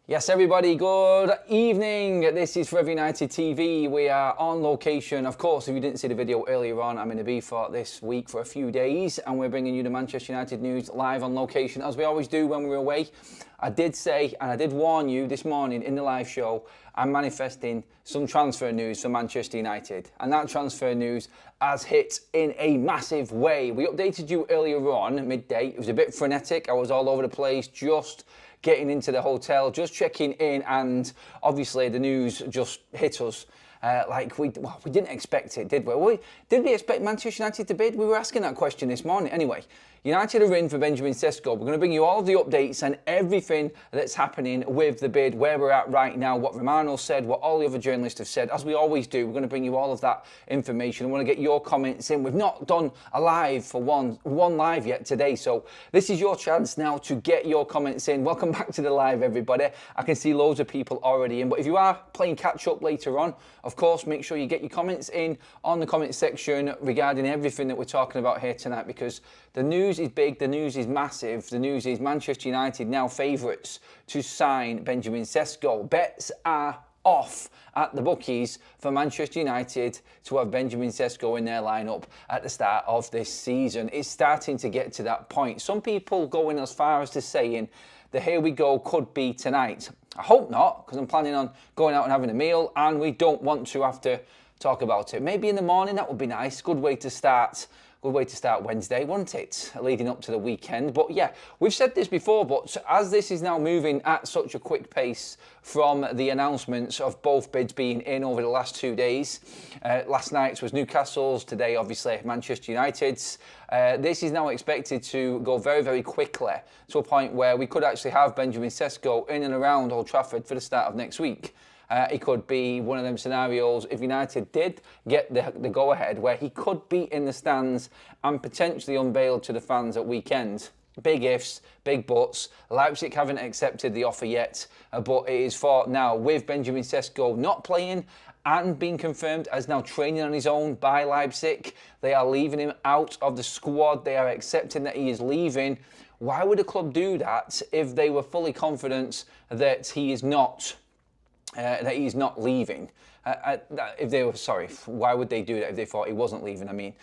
Yes, everybody, good evening. This is Forever United TV. We are on location. Of course, if you didn't see the video earlier on, I'm going to be for this week for a few days, and we're bringing you the Manchester United news live on location, as we always do when we're away. I did say, and I did warn you this morning in the live show, I'm manifesting some transfer news for Manchester United, and that transfer news has hit in a massive way. We updated you earlier on, midday. It was a bit frenetic. I was all over the place, just getting into the hotel, just checking in, and obviously the news just hit us like we didn't expect it, did we? Did we expect Manchester United to bid? We were asking that question this morning. Anyway, United are in for Benjamin Sesko. We're going to bring you all of the updates and everything that's happening with the bid, where we're at right now, what Romano said, what all the other journalists have said. As we always do, we're going to bring you all of that information. I want to get your comments in. We've not done a live for one live yet today, so this is your chance now to get your comments in. Welcome back to the live, everybody. I can see loads of people already in, but if you are playing catch up later on, of course, make sure you get your comments in on the comment section regarding everything that we're talking about here tonight, because the news is big, the news is massive. The news is Manchester United now favourites to sign Benjamin Sesko. Bets are off at the bookies for Manchester United to have Benjamin Sesko in their lineup at the start of this season. It's starting to get to that point. Some people going as far as to saying the here we go could be tonight. I hope not, because I'm planning on going out and having a meal, and we don't want to have to talk about it. Maybe in the morning, that would be nice. Good way to start Wednesday, wouldn't it? Leading up to the weekend. But yeah, we've said this before, but as this is now moving at such a quick pace from the announcements of both bids being in over the last 2 days, last night's was Newcastle's, today obviously Manchester United's. This is now expected to go very, very quickly to a point where we could actually have Benjamin Sesko in and around Old Trafford for the start of next week. It could be one of them scenarios if United did get the go-ahead where he could be in the stands and potentially unveiled to the fans at weekend. Big ifs, big buts. Leipzig haven't accepted the offer yet, but it is for now with Benjamin Sesko not playing and being confirmed as now training on his own by Leipzig. They are leaving him out of the squad. They are accepting that he is leaving. Why would a club do that if they were fully confident that he is not leaving? Why would they do that if they thought he wasn't leaving? I mean,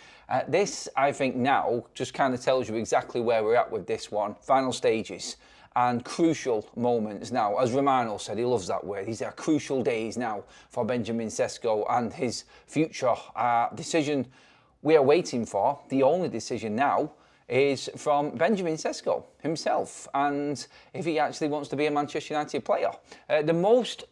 this, I think now, just kind of tells you exactly where we're at with this one. Final stages and crucial moments now. As Romano said, he loves that word. These are crucial days now for Benjamin Sesko and his future. Decision we are waiting for, the only decision now, is from Benjamin Sesko himself, and if he actually wants to be a Manchester United player. The most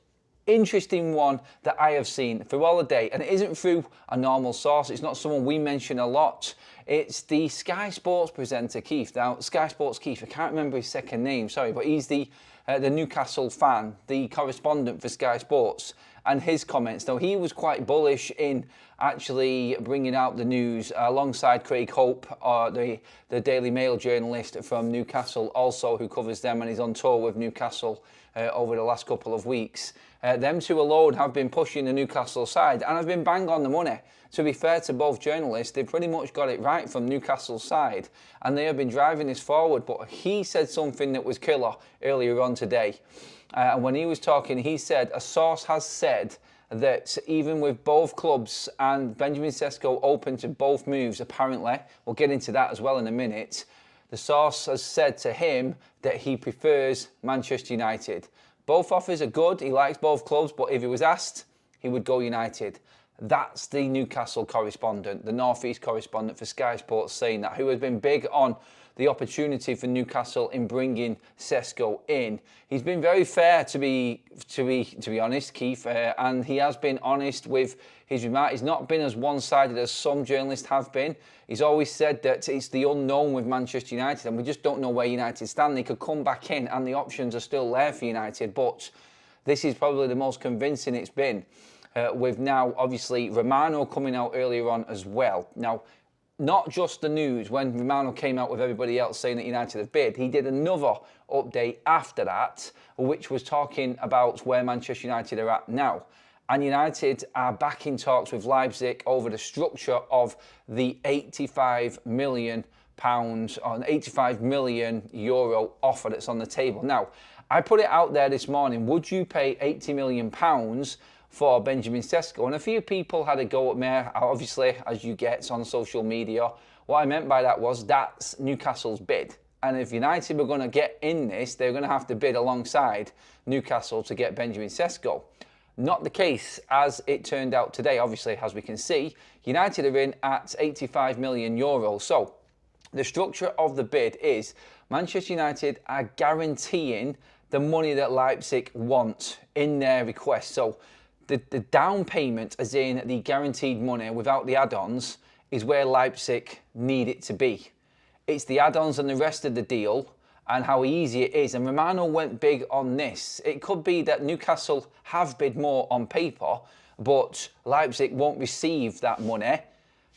interesting one that I have seen through all the day, and it isn't through a normal source, it's not someone we mention a lot, it's the Sky Sports presenter Keith. Now, Sky Sports Keith, I can't remember his second name, sorry, but he's the Newcastle fan, the correspondent for Sky Sports, and his comments. Now, he was quite bullish in actually bringing out the news alongside Craig Hope, the Daily Mail journalist from Newcastle, also who covers them and is on tour with Newcastle over the last couple of weeks. Them two alone have been pushing the Newcastle side and have been bang on the money. To be fair to both journalists, they've pretty much got it right from Newcastle's side, and they have been driving this forward. But he said something that was killer earlier on today. And when he was talking, he said, a source has said that even with both clubs and Benjamin Sesko open to both moves, apparently, we'll get into that as well in a minute, the source has said to him that he prefers Manchester United. Both offers are good, he likes both clubs, but if he was asked, he would go United. That's the Newcastle correspondent, the North East correspondent for Sky Sports saying that, who has been big on the opportunity for Newcastle in bringing Sesko in. He's been very fair, to be honest, Keith, and he has been honest with his remarks. He's not been as one-sided as some journalists have been. He's always said that it's the unknown with Manchester United, and we just don't know where United stand. They could come back in, and the options are still there for United, but this is probably the most convincing it's been. With now, obviously, Romano coming out earlier on as well. Now, not just the news, when Romano came out with everybody else saying that United have bid, he did another update after that, which was talking about where Manchester United are at now. And United are back in talks with Leipzig over the structure of the £85 million or an 85 million euro offer that's on the table. Now, I put it out there this morning, would you pay 80 million pounds for Benjamin Sesko? And a few people had a go at me, obviously, as you get on social media. What I meant by that was that's Newcastle's bid. And if United were going to get in this, they're going to have to bid alongside Newcastle to get Benjamin Sesko. Not the case as it turned out today. Obviously, as we can see, United are in at 85 million euros. So the structure of the bid is Manchester United are guaranteeing the money that Leipzig want in their request. So the down payment, as in the guaranteed money without the add-ons, is where Leipzig need it to be. It's the add-ons and the rest of the deal and how easy it is. And Romano went big on this. It could be that Newcastle have bid more on paper, but Leipzig won't receive that money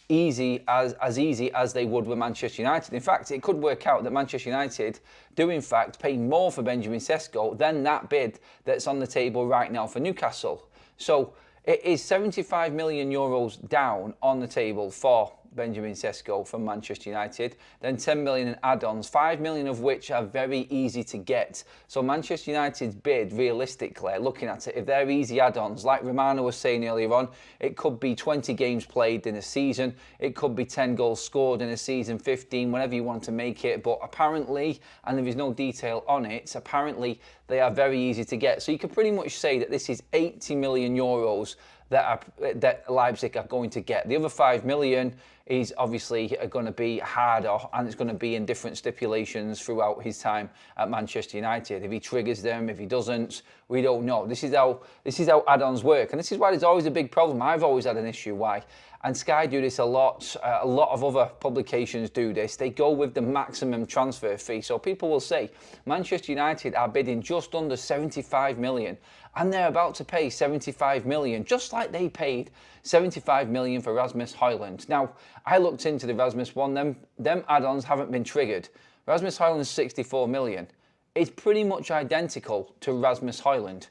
easy as they would with Manchester United. In fact, it could work out that Manchester United do in fact pay more for Benjamin Sesko than that bid that's on the table right now for Newcastle. So it is 75 million euros down on the table for Benjamin Sesko from Manchester United, then 10 million in add-ons, 5 million of which are very easy to get. So Manchester United's bid, realistically, looking at it, if they're easy add-ons, like Romano was saying earlier on, it could be 20 games played in a season, it could be 10 goals scored in a season, 15, whatever you want to make it, but apparently, and there is no detail on it, apparently they are very easy to get. So you can pretty much say that this is 80 million euros that Leipzig are going to get. The other 5 million is obviously going to be harder, and it's going to be in different stipulations throughout his time at Manchester United. If he triggers them, if he doesn't, we don't know. This is how add-ons work, and this is why there's always a big problem. I've always had an issue. Why? And Sky do this a lot. A lot of other publications do this. They go with the maximum transfer fee. So people will say Manchester United are bidding just under 75 million, and they're about to pay 75 million, just like they paid 75 million for Rasmus Højlund. Now, I looked into the Rasmus one. Them add-ons haven't been triggered. Rasmus Højlund's 64 million. It's pretty much identical to Rasmus Højlund.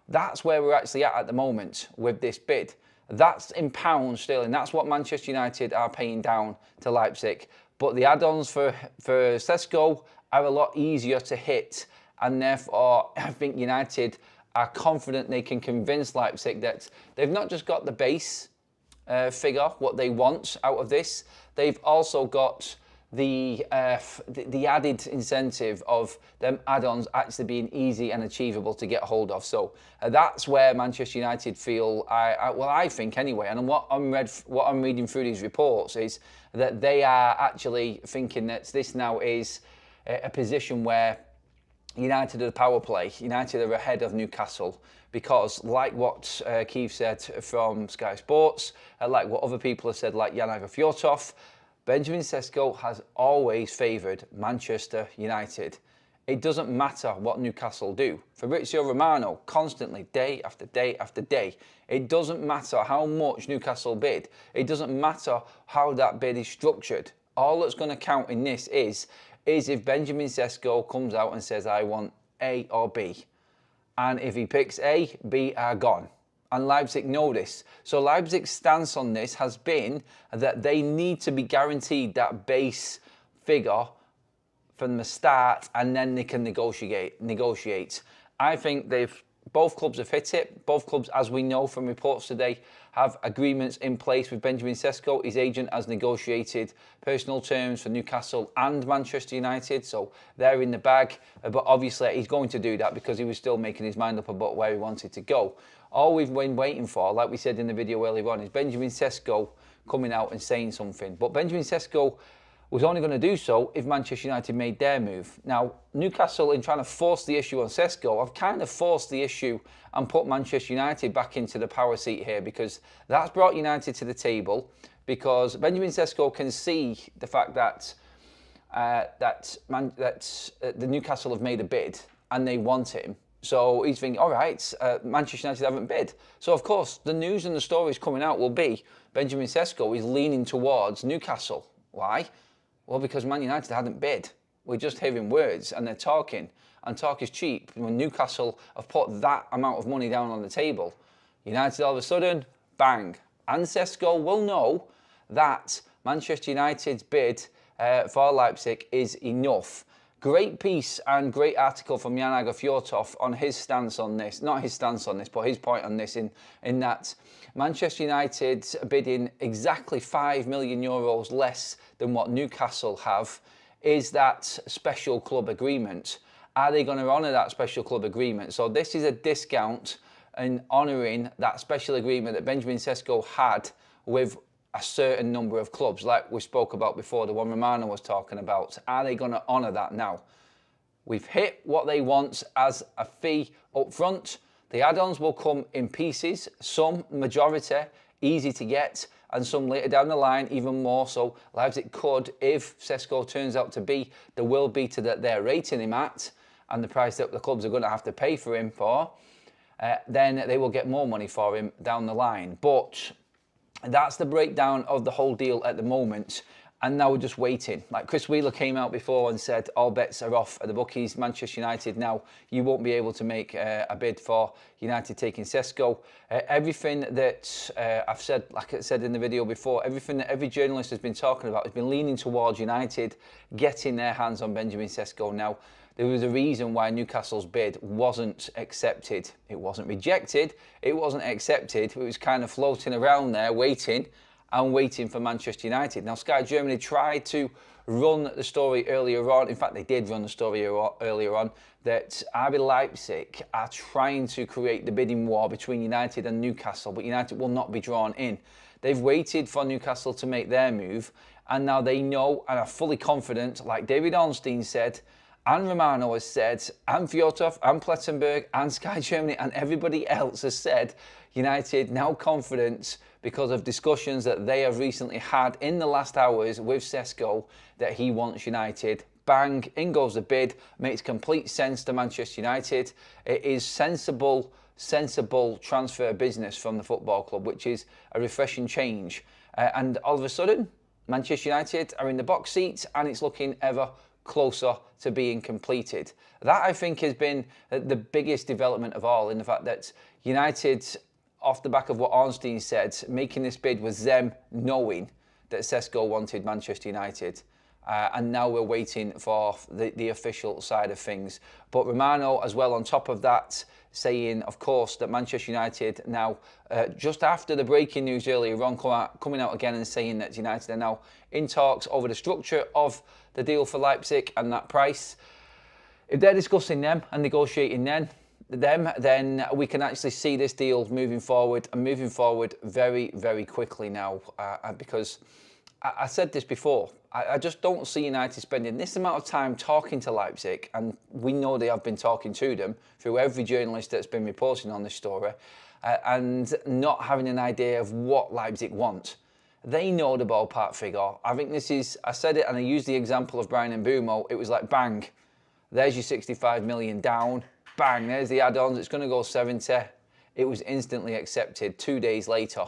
That's where we're actually at the moment with this bid. That's in pounds sterling. That's what Manchester United are paying down to Leipzig. But the add-ons for Sesko are a lot easier to hit. And therefore, I think United are confident they can convince Leipzig that they've not just got the base figure, what they want out of this, they've also got the added incentive of them add-ons actually being easy and achievable to get hold of. So that's where Manchester United feel, I think anyway, and what I'm reading through these reports is that they are actually thinking that this now is a position where United are the power play. United are ahead of Newcastle because, like what Keith said from Sky Sports, like what other people have said, like Janaga Fjortov, Benjamin Sesko has always favoured Manchester United. It doesn't matter what Newcastle do. Fabrizio Romano, constantly, day after day after day. It doesn't matter how much Newcastle bid. It doesn't matter how that bid is structured. All that's going to count in this is if Benjamin Sesko comes out and says, I want A or B. And if he picks A, B are gone. And Leipzig know this. So Leipzig's stance on this has been that they need to be guaranteed that base figure from the start, and then they can negotiate. I think both clubs have hit it. Both clubs, as we know from reports today, have agreements in place with Benjamin Sesko. His agent has negotiated personal terms for Newcastle and Manchester United, so they're in the bag. But obviously, he's going to do that because he was still making his mind up about where he wanted to go. All we've been waiting for, like we said in the video earlier on, is Benjamin Sesko coming out and saying something. But Benjamin Sesko was only going to do so if Manchester United made their move. Now, Newcastle, in trying to force the issue on Sesko, have kind of forced the issue and put Manchester United back into the power seat here, because that's brought United to the table, because Benjamin Sesko can see the fact that the Newcastle have made a bid and they want him. So he's thinking, all right, Manchester United haven't bid. So, of course, the news and the stories coming out will be Benjamin Sesko is leaning towards Newcastle. Why? Well, because Man United hadn't bid. We're just hearing words and they're talking. And talk is cheap. When Newcastle have put that amount of money down on the table, United all of a sudden, bang. And Sesko will know that Manchester United's bid for Leipzig is enough. Great piece and great article from Jan Fjortov on his stance on this. Not his stance on this, but his point on this in that Manchester United bidding exactly €5 million less than what Newcastle have is that special club agreement. Are they going to honour that special club agreement? So this is a discount in honouring that special agreement that Benjamin Sesko had with a certain number of clubs, like we spoke about before, the one Romano was talking about. Are they going to honour that now? We've hit what they want as a fee up front. The add-ons will come in pieces, some, majority, easy to get, and some later down the line, even more so. Leipzig could, if Sesko turns out to be the world beater that they're rating him at, and the price that the clubs are going to have to pay for him for, then they will get more money for him down the line. But that's the breakdown of the whole deal at the moment. And now we're just waiting. Like Chris Wheeler came out before and said, all bets are off at the bookies. Manchester United now, you won't be able to make a bid for United taking Sesko. Everything that I've said, like I said in the video before, everything that every journalist has been talking about has been leaning towards United getting their hands on Benjamin Sesko now. There was a reason why Newcastle's bid wasn't accepted. It wasn't rejected, it wasn't accepted. It was kind of floating around there, waiting for Manchester United. Now, Sky Germany tried to run the story earlier on. In fact, they did run the story earlier on that RB Leipzig are trying to create the bidding war between United and Newcastle, but United will not be drawn in. They've waited for Newcastle to make their move, and now they know and are fully confident, like David Ornstein said, and Romano has said, and Fjortov, and Plettenberg, and Sky Germany, and everybody else has said, United now confident because of discussions that they have recently had in the last hours with Sesko that he wants United. Bang, in goes the bid, makes complete sense to Manchester United. It is sensible transfer business from the football club, which is a refreshing change. And all of a sudden, Manchester United are in the box seat and it's looking ever closer to being completed. That, I think, has been the biggest development of all, in the fact that United, off the back of what Ornstein said, making this bid was them knowing that Sesko wanted Manchester United. And now we're waiting for the official side of things. But Romano, as well, on top of that, saying, of course, that Manchester United now, just after the breaking news earlier on, coming out again and saying that United are now in talks over the structure of the deal for Leipzig and that price. If they're discussing them and negotiating them, then we can actually see this deal moving forward, and moving forward very, very quickly now. Because I said this before, I just don't see United spending this amount of time talking to Leipzig, and we know they have been talking to them through every journalist that's been reporting on this story, and not having an idea of what Leipzig want. They know the ballpark figure. I think this is, I said it and I used the example of Brian and Mbumo. It was like, bang, there's your 65 million down. Bang, there's the add-ons, it's going to go 70. It was instantly accepted 2 days later.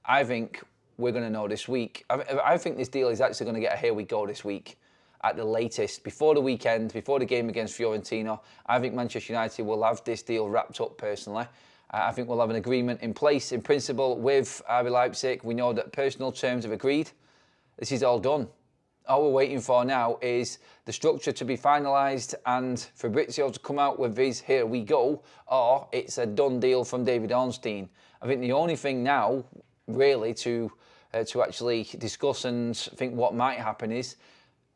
I think we're going to know this week. I think this deal is actually going to get a here we go this week at the latest. Before the weekend, before the game against Fiorentina, I think Manchester United will have this deal wrapped up personally. I think we'll have an agreement in place, in principle, with RB Leipzig. We know that personal terms have agreed. This is all done. All we're waiting for now is the structure to be finalised and Fabrizio to come out with his here we go, or it's a done deal from David Ornstein. I think the only thing now, really, to actually discuss and think what might happen is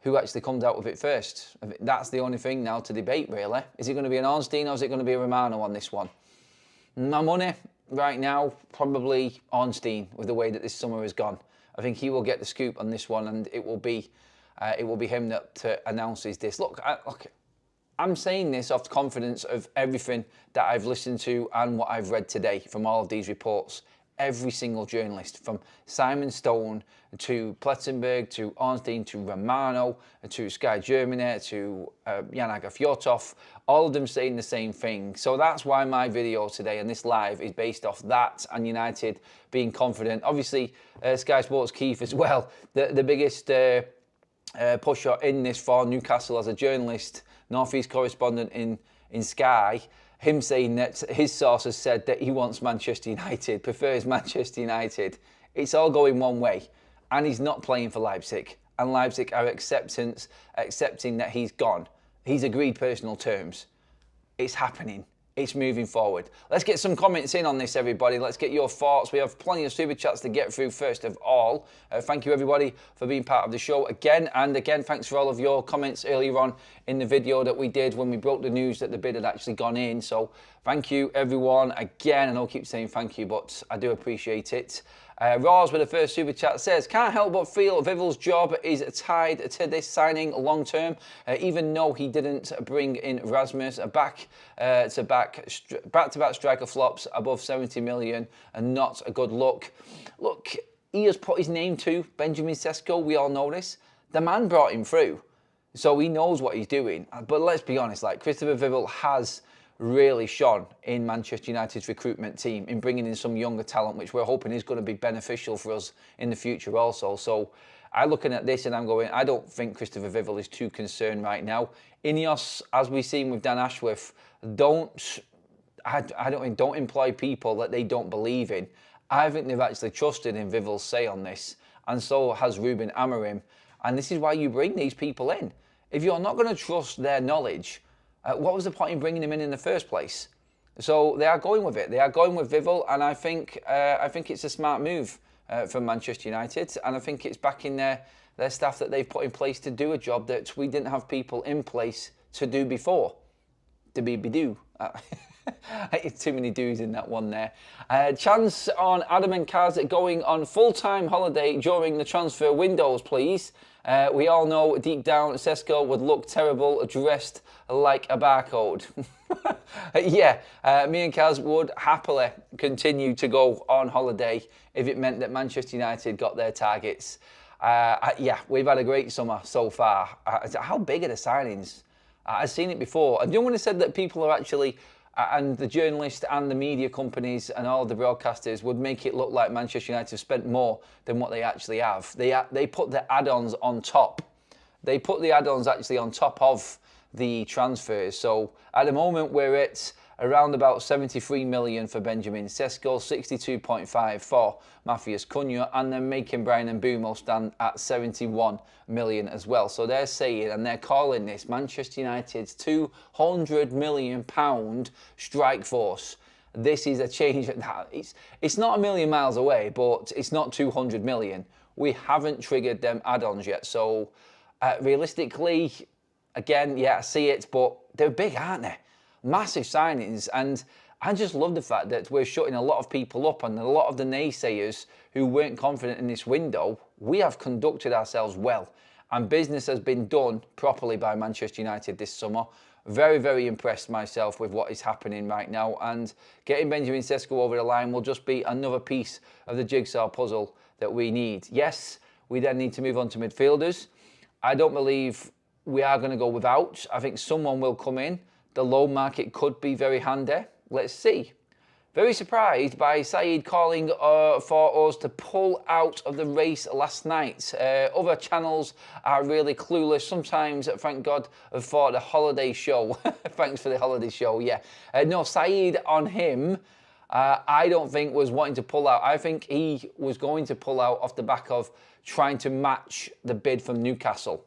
who actually comes out with it first. I think that's the only thing now to debate, really. Is it going to be an Ornstein or is it going to be a Romano on this one? My money right now, probably Ornstein, with the way that this summer has gone. I think he will get the scoop on this one, and it will be him that announces this. Look, I'm saying this off the confidence of everything that I've listened to and what I've read today from all of these reports. Every single journalist, from Simon Stone to Plettenberg to Ornstein to Romano to Sky Germany to Jan Fjortov, all of them saying the same thing. So that's why my video today and this live is based off that and United being confident. Obviously, Sky Sports Keith as well, the biggest pusher in this for Newcastle as a journalist, North East correspondent in Sky. Him saying that his source has said that he wants Manchester United, prefers Manchester United. It's all going one way. And he's not playing for Leipzig. and Leipzig are accepting that he's gone. He's agreed personal terms. It's happening. It's moving forward. Let's get some comments in on this, everybody. Let's get your thoughts. We have plenty of super chats to get through first of all. Thank you, everybody, for being part of the show again. And again, thanks for all of your comments earlier on in the video that we did when we broke the news that the bid had actually gone in. So thank you, everyone. Again, I know I keep saying thank you, but I do appreciate it. Roz with the first super chat says, can't help but feel Vival's job is tied to this signing long term, even though he didn't bring in Rasmus. Back-to-back striker flops above 70 million and not a good look. Look, he has put his name to Benjamin Sesko. We all know this. The man brought him through, so he knows what he's doing. But let's be honest, like Christopher Vival has really shone in Manchester United's recruitment team in bringing in some younger talent, which we're hoping is going to be beneficial for us in the future also. So I'm looking at this and I'm going, I don't think Christopher Vival is too concerned right now. Ineos, as we've seen with Dan Ashworth, don't employ people that they don't believe in. I think they've actually trusted in Vival's say on this, and so has Ruben Amorim. And this is why you bring these people in. If you're not going to trust their knowledge, what was the point in bringing him in the first place? So they are going with it. They are going with Vival, and I think it's a smart move from Manchester United, and I think it's backing their staff that they've put in place to do a job that we didn't have people in place to do before. Do. Too many do's in that one there. Chance on Adam and Kaz going on full-time holiday during the transfer windows, please. We all know deep down Sesko would look terrible dressed like a barcode. Yeah, me and Kaz would happily continue to go on holiday if it meant that Manchester United got their targets. Yeah, we've had a great summer so far. How big are the signings? I've seen it before. And you know when I said that people are actually, and the journalists and the media companies and all the broadcasters would make it look like Manchester United have spent more than what they actually have. They put the add-ons on top. They put the add-ons actually on top of the transfers. So at the moment we're at around about 73 million for Benjamin Sesko, 62.5 for Matthias Cunha, and then making Brian Mbeumo stand at 71 million as well. So they're saying, and they're calling this Manchester United's £200 million strike force. This is a change. It's not a million miles away, but it's not 200 million. We haven't triggered them add-ons yet. So realistically, again, yeah, I see it, but they're big, aren't they? Massive signings, and I just love the fact that we're shutting a lot of people up, and a lot of the naysayers who weren't confident in this window, we have conducted ourselves well, and business has been done properly by Manchester United this summer. Very, very impressed myself with what is happening right now, and getting Benjamin Sesko over the line will just be another piece of the jigsaw puzzle that we need. Yes, we then need to move on to midfielders. I don't believe we are going to go without. I think someone will come in. The loan market could be very handy. Let's see. Very surprised by Saeed calling for us to pull out of the race last night. Other channels are really clueless. Sometimes, thank God, for the holiday show. Thanks for the holiday show, yeah. No, Saeed on him, I don't think was wanting to pull out. I think he was going to pull out off the back of trying to match the bid from Newcastle.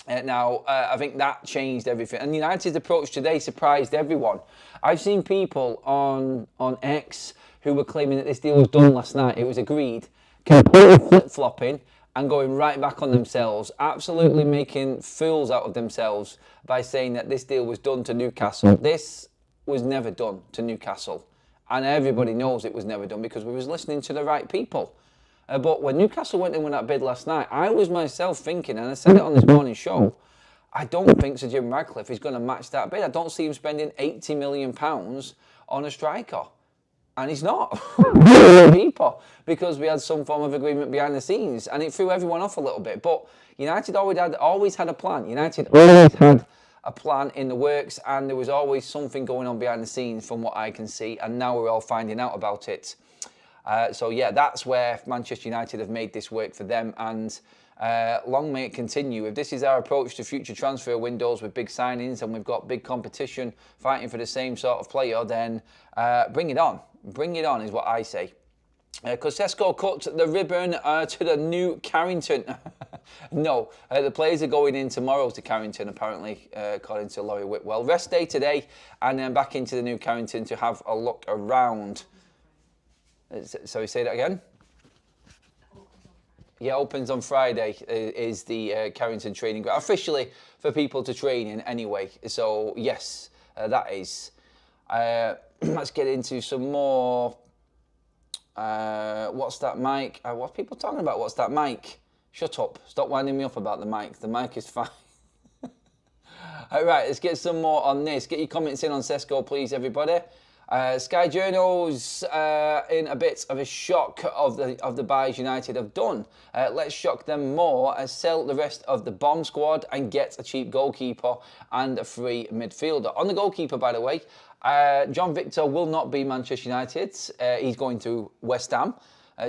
Now, I think that changed everything. And United's approach today surprised everyone. I've seen people on X who were claiming that this deal was done last night. It was agreed. Completely flip-flopping and going right back on themselves. Absolutely making fools out of themselves by saying that this deal was done to Newcastle. This was never done to Newcastle. And everybody knows it was never done because we was listening to the right people. But when Newcastle went in with that bid last night, I was myself thinking, and I said it on this morning show, I don't think Sir Jim Radcliffe is going to match that bid. I don't see him spending £80 million on a striker. And he's not. People, because we had some form of agreement behind the scenes, and it threw everyone off a little bit. But United always had a plan. United always had a plan in the works, and there was always something going on behind the scenes from what I can see, and now we're all finding out about it. So yeah, that's where Manchester United have made this work for them, and long may it continue. If this is our approach to future transfer windows with big signings and we've got big competition fighting for the same sort of player, then bring it on. Bring it on is what I say. Because Sesko cut the ribbon to the new Carrington. No, the players are going in tomorrow to Carrington, apparently, according to Laurie Whitwell. Rest day today, and then back into the new Carrington to have a look around. Sorry, say that again? Yeah, opens on Friday is the Carrington training ground. Officially for people to train in anyway. So, yes, that is. Let's get into some more. What's that mic? What are people talking about? What's that mic? Shut up. Stop winding me up about the mic. The mic is fine. All right, let's get some more on this. Get your comments in on Sesko, please, everybody. Sky Journal's in a bit of a shock of the buys United have done. Let's shock them more, sell the rest of the bomb squad and get a cheap goalkeeper and a free midfielder. On the goalkeeper, by the way, John Victor will not be Manchester United. He's going to West Ham.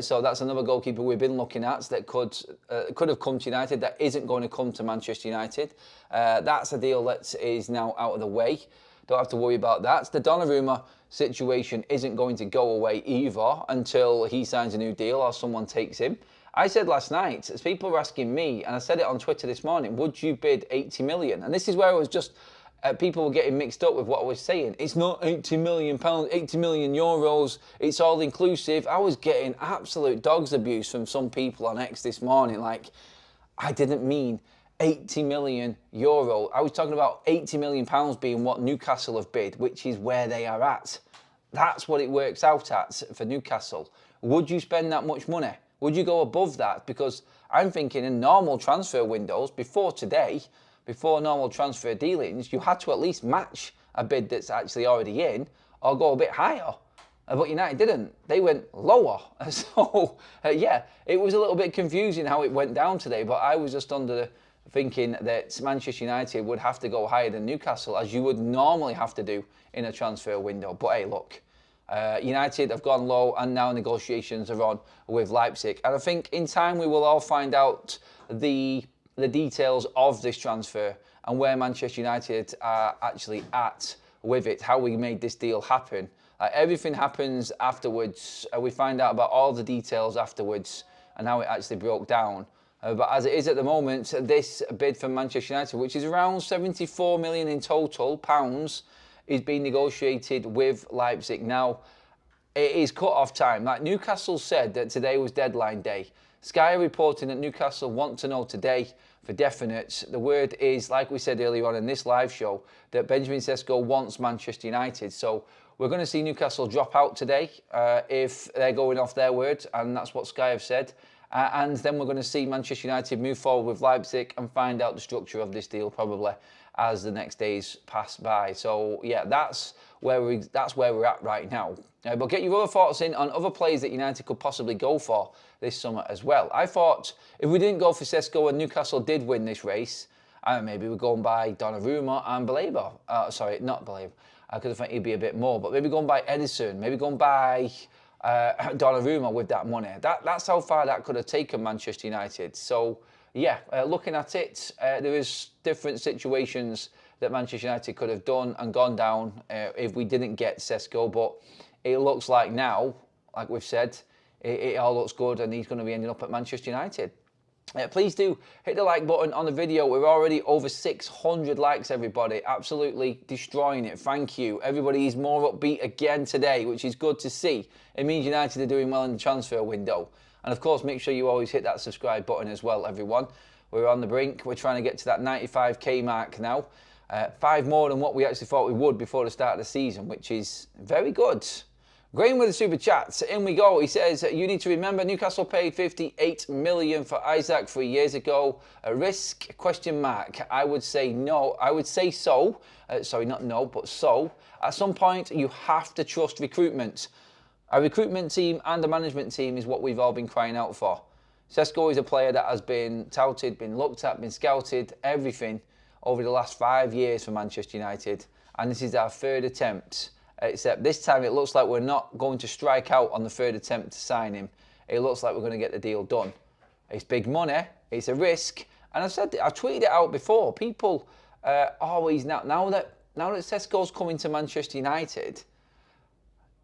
So that's another goalkeeper we've been looking at that could have come to United that isn't going to come to Manchester United. That's a deal that is now out of the way. Don't have to worry about that. The Donnarumma situation isn't going to go away either until he signs a new deal or someone takes him. I said last night, as people were asking me, and I said it on Twitter this morning, would you bid 80 million? And this is where I was just, people were getting mixed up with what I was saying. It's not 80 million pounds, 80 million euros, it's all inclusive. I was getting absolute dog's abuse from some people on X this morning. Like, I didn't mean 80 million euro. I was talking about 80 million pounds being what Newcastle have bid, which is where they are at. That's what it works out at for Newcastle. Would you spend that much money? Would you go above that? Because I'm thinking in normal transfer windows, before today, before normal transfer dealings, you had to at least match a bid that's actually already in or go a bit higher. But United didn't. They went lower. So, yeah, it was a little bit confusing how it went down today, but I was just under the thinking that Manchester United would have to go higher than Newcastle, as you would normally have to do in a transfer window. But hey, look, United have gone low and now negotiations are on with Leipzig. And I think in time we will all find out the details of this transfer and where Manchester United are actually at with it, how we made this deal happen. Everything happens afterwards. We find out about all the details afterwards and how it actually broke down. But as it is at the moment, this bid from Manchester United, which is around 74 million in total pounds, is being negotiated with Leipzig. Now, it is cut-off time. Like Newcastle said that today was deadline day. Sky are reporting that Newcastle want to know today for definite. The word is, like we said earlier on in this live show, that Benjamin Sesko wants Manchester United. So we're going to see Newcastle drop out today if they're going off their word, and that's what Sky have said. And then we're going to see Manchester United move forward with Leipzig and find out the structure of this deal probably as the next days pass by. So yeah, that's where we're at right now. But get your other thoughts in on other players that United could possibly go for this summer as well. I thought if we didn't go for Sesko and Newcastle did win this race, maybe we're going by Donnarumma and Baleba. Sorry, not Baleba, because I think he'd be a bit more. But maybe going by Edison, maybe going by Donnarumma with that money. That's how far that could have taken Manchester United. So yeah, looking at it, there is different situations that Manchester United could have done and gone down if we didn't get Sesko. But it looks like now, like we've said, it all looks good and he's going to be ending up at Manchester United. Please do hit the like button on the video. We're already over 600 likes, everybody. Absolutely destroying it. Thank you. Everybody is more upbeat again today, which is good to see. It means United are doing well in the transfer window. And of course, make sure you always hit that subscribe button as well, everyone. We're on the brink. We're trying to get to that 95k mark now. 5 more than what we actually thought we would before the start of the season, which is very good. Graham with the super chat. In we go. He says, you need to remember Newcastle paid 58 million for Isaac 3 years ago. A risk? Question mark. I would say no. I would say so. Sorry, not no, but so. At some point, you have to trust recruitment. A recruitment team and a management team is what we've all been crying out for. Sesko is a player that has been touted, been looked at, been scouted, everything over the last 5 years for Manchester United. And this is our 3rd attempt. Except this time it looks like we're not going to strike out on the 3rd attempt to sign him. It looks like we're going to get the deal done. It's big money. It's a risk. And I tweeted it out before. People always now that Sesko's coming to Manchester United,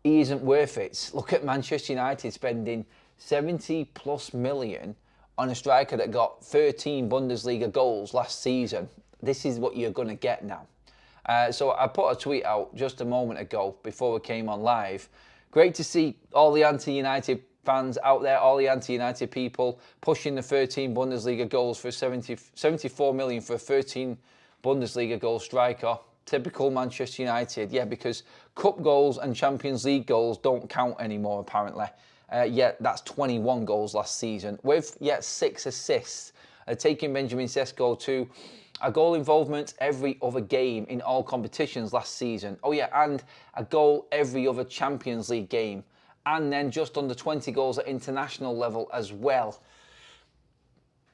he isn't worth it. Look at Manchester United spending 70 plus million on a striker that got 13 Bundesliga goals last season. This is what you're going to get now. So I put a tweet out just a moment ago before we came on live. Great to see all the anti-United fans out there, all the anti-United people pushing the 13 Bundesliga goals for 74 million for a 13 Bundesliga goal striker. Typical Manchester United, yeah, because cup goals and Champions League goals don't count anymore, apparently. Yet that's 21 goals last season, with yet 6 assists, taking Benjamin Sesko to a goal involvement every other game in all competitions last season. Oh yeah, and a goal every other Champions League game. And then just under 20 goals at international level as well.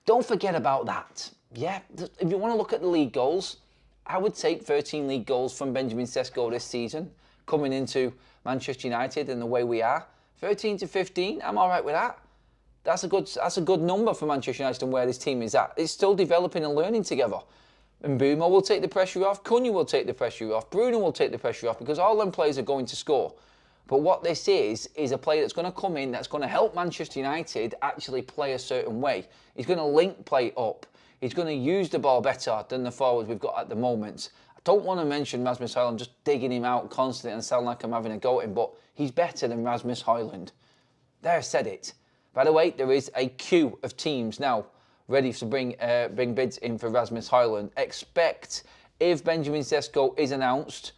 Don't forget about that. Yeah, if you want to look at the league goals, I would take 13 league goals from Benjamin Sesko this season, coming into Manchester United and the way we are. 13 to 15, I'm all right with that. That's a good number for Manchester United and where this team is at. It's still developing and learning together. And Mbeumo will take the pressure off, Cunha will take the pressure off, Bruno will take the pressure off, because all them players are going to score. But what this is a player that's going to come in, that's going to help Manchester United actually play a certain way. He's going to link play up. He's going to use the ball better than the forwards we've got at the moment. I don't want to mention Rasmus Højlund, just digging him out constantly and sound like I'm having a go at him, but he's better than Rasmus Højlund. There, I said it. By the way, there is a queue of teams now ready to bring bids in for Rasmus Højlund. Expect, if Benjamin Sesko is announced,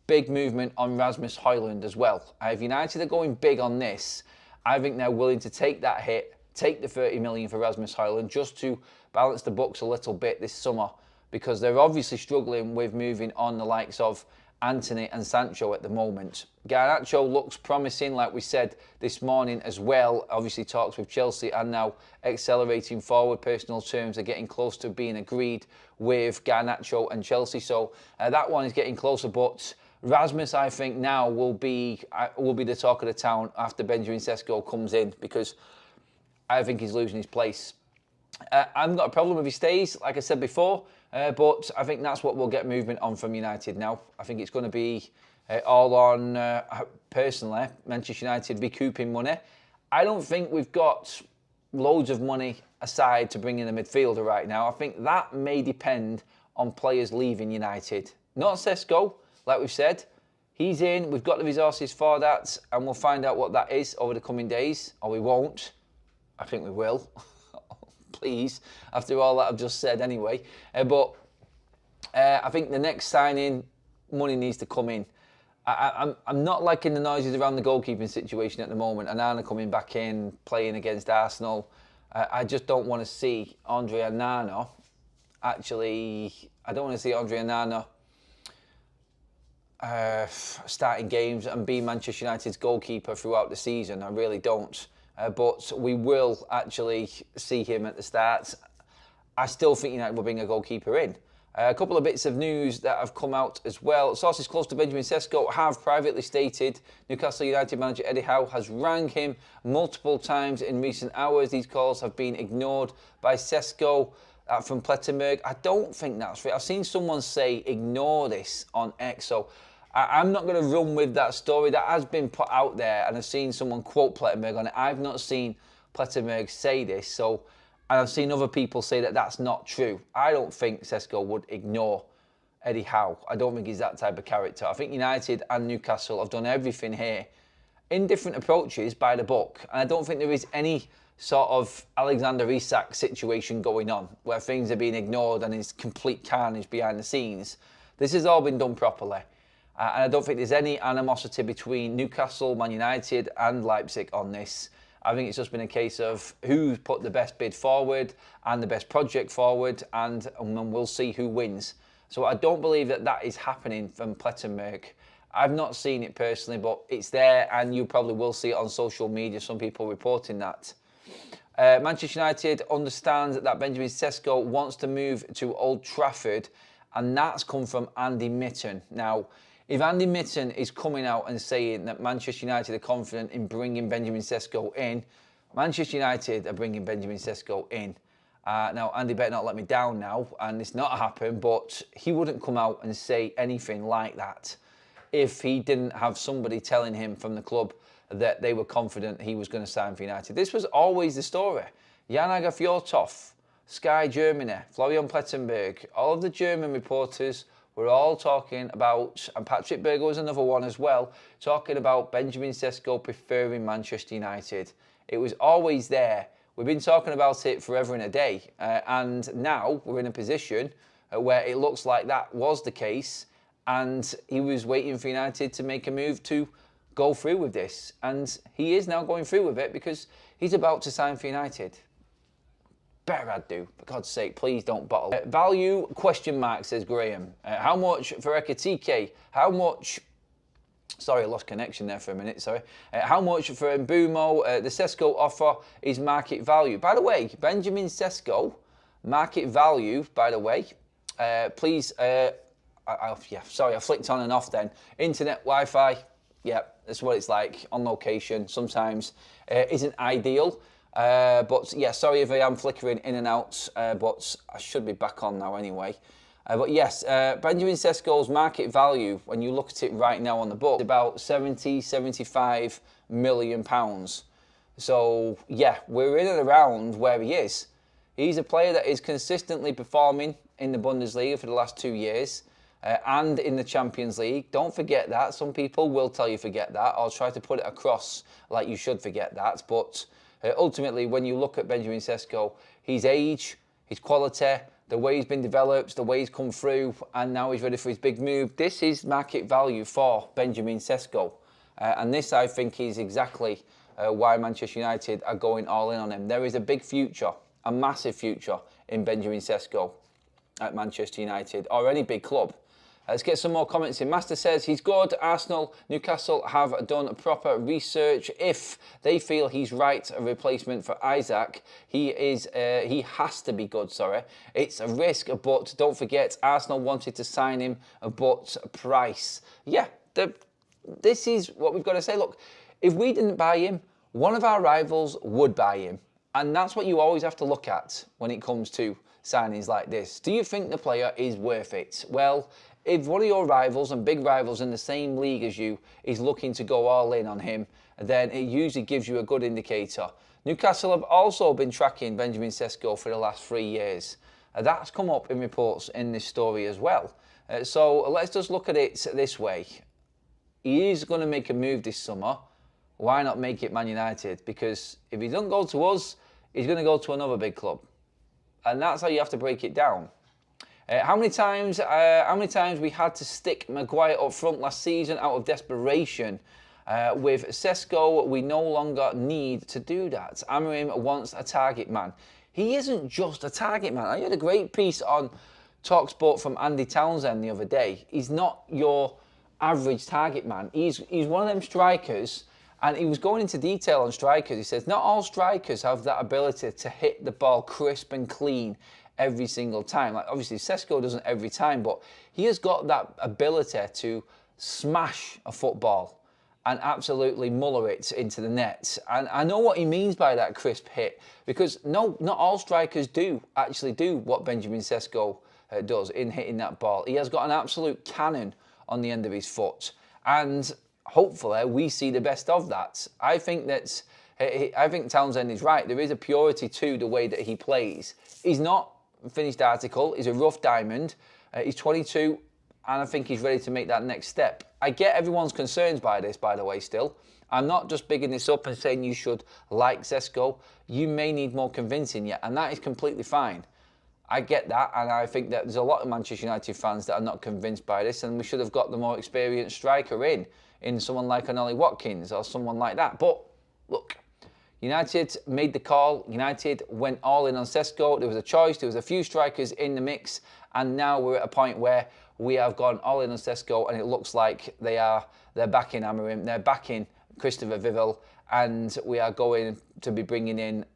big movement on Rasmus Højlund as well. If United are going big on this, I think they're willing to take that hit, take the 30 million for Rasmus Højlund just to balance the books a little bit this summer, because they're obviously struggling with moving on the likes of Anthony and Sancho at the moment. Garnacho looks promising, like we said this morning as well. Obviously talks with Chelsea and now accelerating forward. Personal terms are getting close to being agreed with Garnacho and Chelsea. So that one is getting closer, but Rasmus, I think, now will be the talk of the town after Benjamin Sesko comes in, because I think he's losing his place. I've got a problem if he stays, like I said before, but I think that's what we'll get movement on from United now. I think it's going to be all on, personally, Manchester United recouping money. I don't think we've got loads of money aside to bring in a midfielder right now. I think that may depend on players leaving United. Not Sesko, like we've said. He's in, we've got the resources for that, and we'll find out what that is over the coming days, or we won't. I think we will. Please, after all that I've just said anyway. But I think the next signing, money needs to come in. I'm not liking the noises around the goalkeeping situation at the moment. Onana coming back in, playing against Arsenal. I just don't want to see Andre Onana starting games and being Manchester United's goalkeeper throughout the season. I really don't. But we will actually see him at the start. I still think United will bring a goalkeeper in. A couple of bits of news that have come out as well. Sources close to Benjamin Sesko have privately stated Newcastle United manager Eddie Howe has rang him multiple times in recent hours. These calls have been ignored by Sesko from Plettenberg. I don't think that's right. I've seen someone say ignore this on X, so I'm not going to run with that story. That has been put out there, and I've seen someone quote Plettenberg on it. I've not seen Plettenberg say this, and I've seen other people say that that's not true. I don't think Sesko would ignore Eddie Howe. I don't think he's that type of character. I think United and Newcastle have done everything here in different approaches by the book, and I don't think there is any sort of Alexander Isak situation going on where things are being ignored and is complete carnage behind the scenes. This has all been done properly. And I don't think there's any animosity between Newcastle, Man United and Leipzig on this. I think it's just been a case of who put the best bid forward and the best project forward, and we'll see who wins. So I don't believe that that is happening from Plettenberg. I've not seen it personally, but it's there, and you probably will see it on social media, some people reporting that. Manchester United understands that Benjamin Sesko wants to move to Old Trafford, and that's come from Andy Mitten. Now, if Andy Mitten is coming out and saying that Manchester United are confident in bringing Benjamin Sesko in, Manchester United are bringing Benjamin Sesko in. Now, Andy better not let me down now, and it's not happened, but he wouldn't come out and say anything like that. if he didn't have somebody telling him from the club that they were confident he was going to sign for United. This was always the story. Jan Fjortov, Sky Germany, Florian Plettenberg, all of the German reporters were all talking about, and Patrick Berger was another one as well, talking about Benjamin Sesko preferring Manchester United. It was always there. We've been talking about it forever and a day, and now we're in a position where it looks like that was the case, and he was waiting for United to make a move to go through with this, and he is now going through with it because he's about to sign for United. Better I'd do, for God's sake, please don't bottle. Value, question mark, says Graham. How much for Ekitike? How much... Sorry, I lost connection there for a minute, sorry. How much for Mbumo? The Sesko offer is market value. By the way, Benjamin Sesko, market value, by the way. Please, sorry, I flicked on and off then. Internet, Wi-Fi, yeah, that's what it's like on location. Sometimes isn't ideal. But yeah, sorry if I am flickering in and out, but I should be back on now anyway. But yes, Benjamin Sesko's market value, when you look at it right now on the book, is about 75 million pounds. So yeah, we're in and around where he is. He's a player that is consistently performing in the Bundesliga for the last 2 years and in the Champions League. Don't forget that. Some people will tell you forget that. I'll try to put it across like you should forget that. But ultimately, when you look at Benjamin Sesko, his age, his quality, the way he's been developed, the way he's come through, and now he's ready for his big move. This is market value for Benjamin Sesko. And this, I think, is exactly why Manchester United are going all in on him. There is a big future, a massive future in Benjamin Sesko at Manchester United, or any big club. Let's get some more comments in. Master says he's good. Arsenal, Newcastle have done proper research. If they feel he's right, a replacement for Isaac, he has to be good, sorry. It's a risk, but don't forget, Arsenal wanted to sign him, but price. Yeah, this is what we've got to say. Look, if we didn't buy him, one of our rivals would buy him. And that's what you always have to look at when it comes to signings like this. Do you think the player is worth it? Well, if one of your rivals and big rivals in the same league as you is looking to go all in on him, then it usually gives you a good indicator. Newcastle have also been tracking Benjamin Sesko for the last 3 years. That's come up in reports in this story as well. So let's just look at it this way. He is going to make a move this summer. Why not make it Man United? Because if he doesn't go to us, he's going to go to another big club. And that's how you have to break it down. How many times we had to stick Maguire up front last season out of desperation? With Sesko, we no longer need to do that. Amorim wants a target man. He isn't just a target man. I had a great piece on TalkSport from Andy Townsend the other day. He's not your average target man. He's one of them strikers, and he was going into detail on strikers. He says not all strikers have that ability to hit the ball crisp and clean every single time. Like obviously Sesko doesn't every time, but he has got that ability to smash a football and absolutely muller it into the net. And I know what he means by that crisp hit, because no, not all strikers actually do what Benjamin Sesko does in hitting that ball. He has got an absolute cannon on the end of his foot, and hopefully we see the best of that. I think Townsend is right. There is a purity to the way that he plays. He's not a finished article. He's a rough diamond. He's 22, and I think he's ready to make that next step. I get everyone's concerns by this, by the way, still. I'm not just bigging this up and saying you should like Sesko. You may need more convincing yet, and that is completely fine. I get that, and I think that there's a lot of Manchester United fans that are not convinced by this, and we should have got the more experienced striker in someone like an Ollie Watkins or someone like that. But look, United made the call. United went all in on Sesko. There was a choice. There was a few strikers in the mix, and now we're at a point where we have gone all in on Sesko, and it looks like they're backing Amorim, they're backing Christopher Vivell, and we are going to be bringing in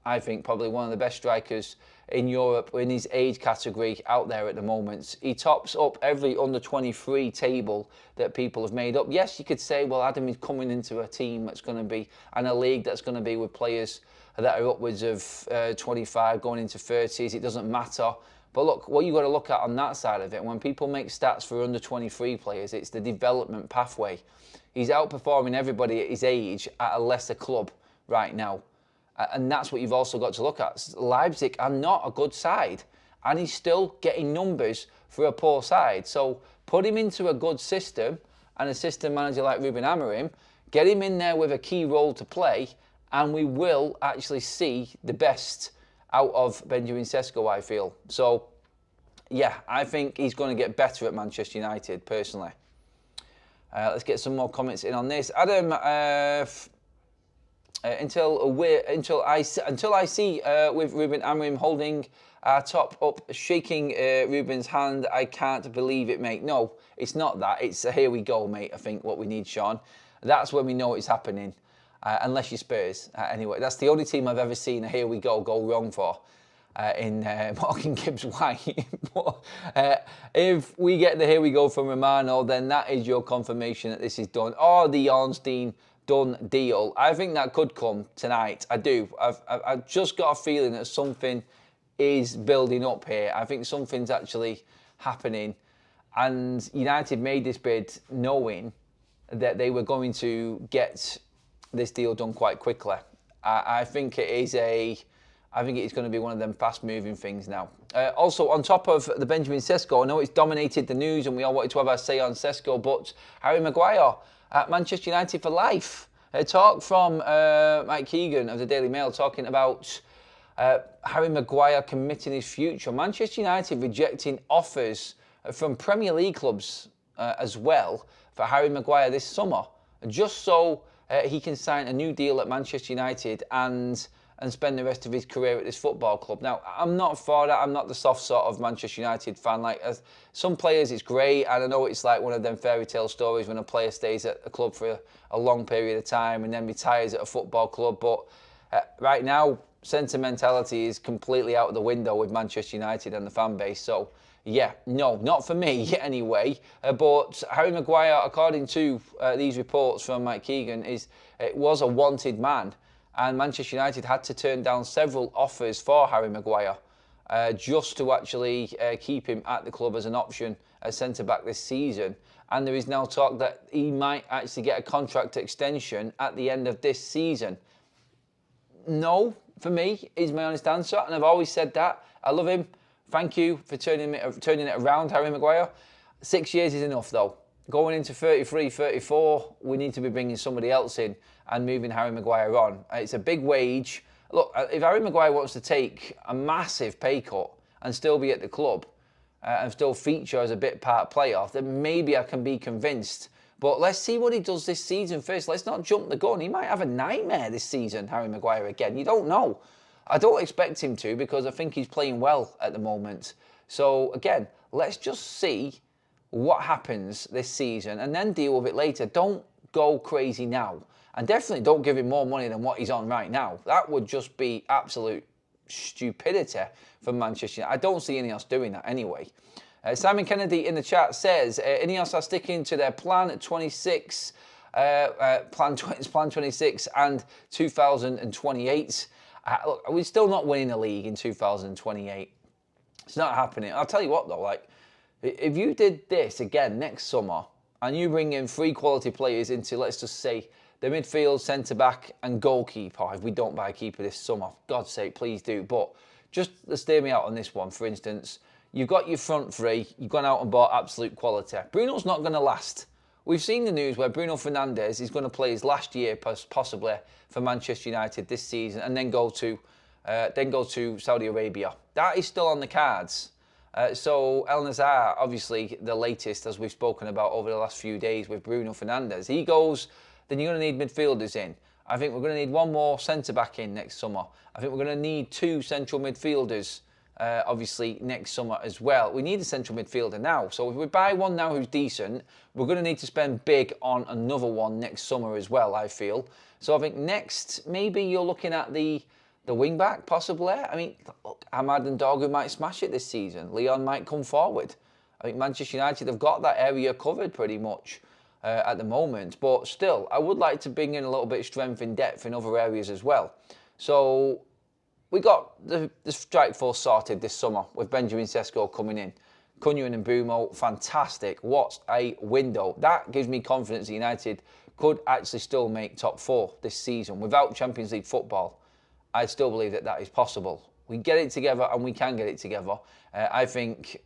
I think probably one of the best strikers in Europe in his age category out there at the moment. He tops up every under 23 table that people have made up. Yes, you could say, well, Adam is coming into a team that's going to be, and a league that's going to be with players that are upwards of 25 going into 30s. It doesn't matter. But look, what you've got to look at on that side of it, when people make stats for under 23 players, it's the development pathway. He's outperforming everybody at his age at a lesser club right now. And that's what you've also got to look at. Leipzig are not a good side, and he's still getting numbers for a poor side. So put him into a good system, and a system manager like Ruben Amorim, get him in there with a key role to play, and we will actually see the best out of Benjamin Sesko, I feel. So, yeah, I think he's going to get better at Manchester United, personally. Let's get some more comments in on this. Adam, until I see with Ruben Amorim holding our top up, shaking Ruben's hand, I can't believe it, mate. No, it's not that. It's a here we go, mate, I think, what we need, Sean. That's when we know it's happening. Unless you're Spurs. Anyway, that's the only team I've ever seen a here we go wrong for in Morgan Gibbs White. But if we get the here we go from Romano, then that is your confirmation that this is done. Or the Ornstein done deal. I think that could come tonight. I do. I've just got a feeling that something is building up here. I think something's actually happening. And United made this bid knowing that they were going to get this deal done quite quickly. I think it is going to be one of them fast-moving things now. Also, on top of the Benjamin Sesko, I know it's dominated the news and we all wanted to have our say on Sesko, but Harry Maguire at Manchester United for life. A talk from Mike Keegan of the Daily Mail talking about Harry Maguire committing his future. Manchester United rejecting offers from Premier League clubs as well for Harry Maguire this summer, just so he can sign a new deal at Manchester United and spend the rest of his career at this football club. Now, I'm not for that. I'm not the soft sort of Manchester United fan. Like some players, it's great, and I know it's like one of them fairy tale stories when a player stays at a club for a long period of time and then retires at a football club. But right now, sentimentality is completely out of the window with Manchester United and the fan base. So, yeah, no, not for me anyway. But Harry Maguire, according to these reports from Mike Keegan, was a wanted man. And Manchester United had to turn down several offers for Harry Maguire just to actually keep him at the club as an option as centre-back this season. And there is now talk that he might actually get a contract extension at the end of this season. No, for me, is my honest answer. And I've always said that. I love him. Thank you for turning it around, Harry Maguire. 6 years is enough, though. Going into 33, 34, we need to be bringing somebody else in and moving Harry Maguire on. It's a big wage. Look, if Harry Maguire wants to take a massive pay cut and still be at the club and still feature as a bit part player, then maybe I can be convinced. But let's see what he does this season first. Let's not jump the gun. He might have a nightmare this season, Harry Maguire, again. You don't know. I don't expect him to because I think he's playing well at the moment. So, again, let's just see what happens this season and then deal with it later. Don't go crazy now. And definitely don't give him more money than what he's on right now. That would just be absolute stupidity from Manchester United. I don't see Ineos doing that anyway. Simon Kennedy in the chat says, Ineos are sticking to their plan 26, plan 26 and 2028. Look, we're still not winning the league in 2028. It's not happening. I'll tell you what though, like, if you did this again next summer and you bring in 3 quality players into, let's just say, the midfield, centre-back and goalkeeper, if we don't buy a keeper this summer, for God's sake, please do. But just to steer me out on this one, for instance, you've got your front 3, you've gone out and bought absolute quality. Bruno's not going to last. We've seen the news where Bruno Fernandes is going to play his last year, possibly, for Manchester United this season and then go to Saudi Arabia. That is still on the cards. So El Nazar, obviously the latest, as we've spoken about over the last few days with Bruno Fernandes. He goes, then you're going to need midfielders in. I think we're going to need one more centre-back in next summer. I think we're going to need 2 central midfielders, obviously, next summer as well. We need a central midfielder now. So if we buy one now who's decent, we're going to need to spend big on another one next summer as well, I feel. So I think next, maybe you're looking at the wing-back, possibly. I mean, look, Ahmad and Dorgu might smash it this season. Leon might come forward. I think Manchester United have got that area covered pretty much at the moment. But still, I would like to bring in a little bit of strength and depth in other areas as well. So we got the strike force sorted this summer with Benjamin Sesko coming in. Cunha and Mbeumo, fantastic. What a window. That gives me confidence that United could actually still make top 4 this season without Champions League football. I still believe that that is possible. We get it together and we can get it together. I think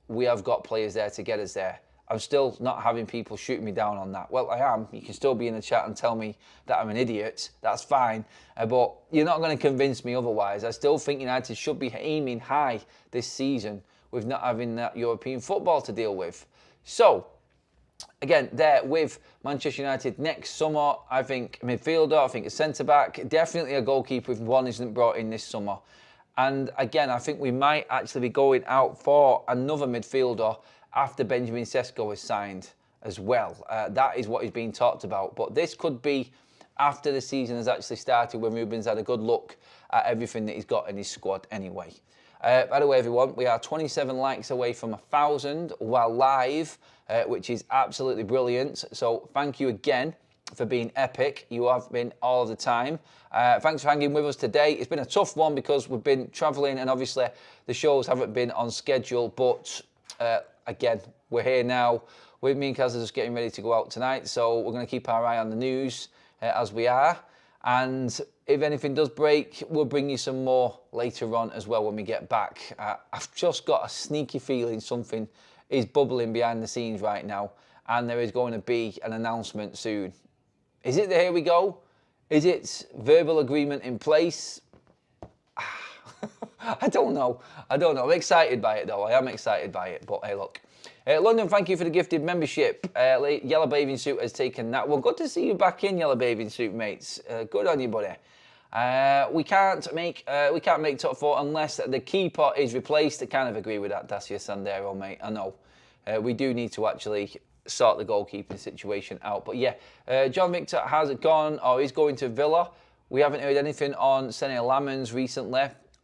we have got players there to get us there. I'm still not having people shooting me down on that. Well, I am. You can still be in the chat and tell me that I'm an idiot. That's fine. But you're not going to convince me otherwise. I still think United should be aiming high this season with not having that European football to deal with. So, again, there with Manchester United next summer, I think a midfielder, I think a centre-back, definitely a goalkeeper if one isn't brought in this summer. And again, I think we might actually be going out for another midfielder after Benjamin Sesko is signed as well. That is what is being talked about. But this could be after the season has actually started, when Ruben's had a good look at everything that he's got in his squad anyway. By the way, everyone, we are 27 likes away from 1,000 while live, which is absolutely brilliant. So thank you again for being epic. You have been all the time. Thanks for hanging with us today. It's been a tough one because we've been travelling and obviously the shows haven't been on schedule. But again, we're here now. With me and Kaz are just getting ready to go out tonight. So we're going to keep our eye on the news as we are. And if anything does break, we'll bring you some more later on as well when we get back. I've just got a sneaky feeling something is bubbling behind the scenes right now, and there is going to be an announcement soon. Is it the here we go? Is it verbal agreement in place? I don't know. I'm excited by it though. I am excited by it. But hey, look. London, thank you for the gifted membership. Yellow Bathing Suit has taken that. Well, good to see you back in Yellow Bathing Suit, mates. Good on you, buddy. We can't make top 4 unless the keeper is replaced. I kind of agree with that, Dacia Sandero, mate. I know. We do need to actually sort the goalkeeping situation out. But yeah, John Victor has gone, or is going to Villa. We haven't heard anything on Sene Lamens recently.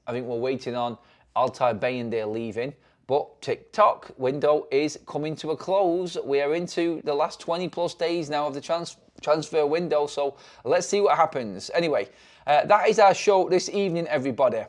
I think we're waiting on Altay Bayındır leaving. But TikTok window is coming to a close. We are into the last 20 plus days now of the transfer window. So let's see what happens. Anyway, that is our show this evening, everybody.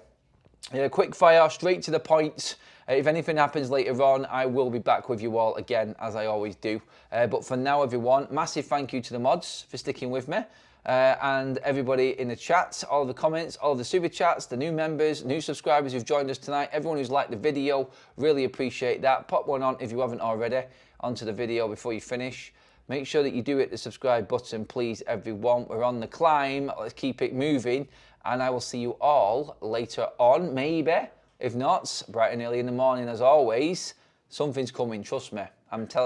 Quick fire, straight to the point. If anything happens later on, I will be back with you all again, as I always do. But for now, everyone, massive thank you to the mods for sticking with me. And everybody in the chat, all the comments, all the super chats, the new members, new subscribers who've joined us tonight, everyone who's liked the video, really appreciate that. Pop one on if you haven't already onto the video before you finish. Make sure that you do hit the subscribe button, please, everyone. We're on the climb. Let's keep it moving. And I will see you all later on, maybe. If not, bright and early in the morning as always. Something's coming, trust me. I'm telling you.